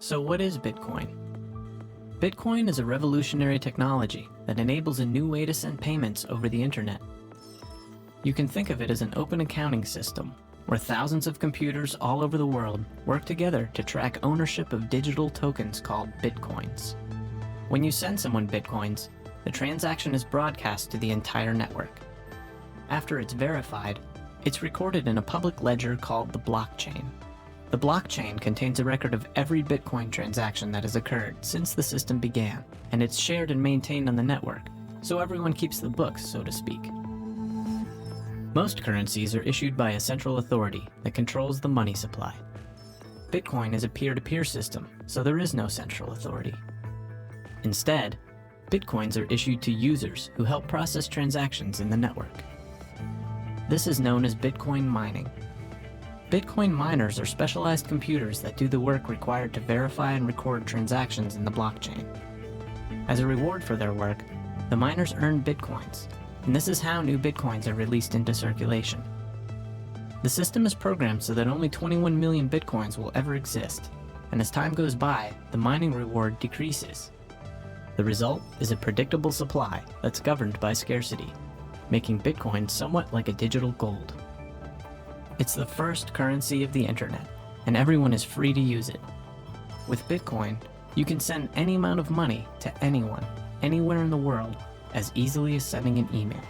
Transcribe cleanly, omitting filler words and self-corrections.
So what is Bitcoin? Bitcoin is a revolutionary technology that enables a new way to send payments over the internet. You can think of it as an open accounting system where thousands of computers all over the world work together to track ownership of digital tokens called Bitcoins. When you send someone Bitcoins, the transaction is broadcast to the entire network. After it's verified, it's recorded in a public ledger called the blockchain. The blockchain contains a record of every Bitcoin transaction that has occurred since the system began, and it's shared and maintained on the network, so everyone keeps the books, so to speak. Most currencies are issued by a central authority that controls the money supply. Bitcoin is a peer-to-peer system, so there is no central authority. Instead, Bitcoins are issued to users who help process transactions in the network. This is known as Bitcoin mining. Bitcoin miners are specialized computers that do the work required to verify and record transactions in the blockchain. As a reward for their work, the miners earn Bitcoins, and this is how new Bitcoins are released into circulation. The system is programmed so that only 21 million Bitcoins will ever exist, and as time goes by, the mining reward decreases. The result is a predictable supply that's governed by scarcity, making Bitcoin somewhat like a digital gold. It's the first currency of the internet, and everyone is free to use it. With Bitcoin, you can send any amount of money to anyone, anywhere in the world, as easily as sending an email.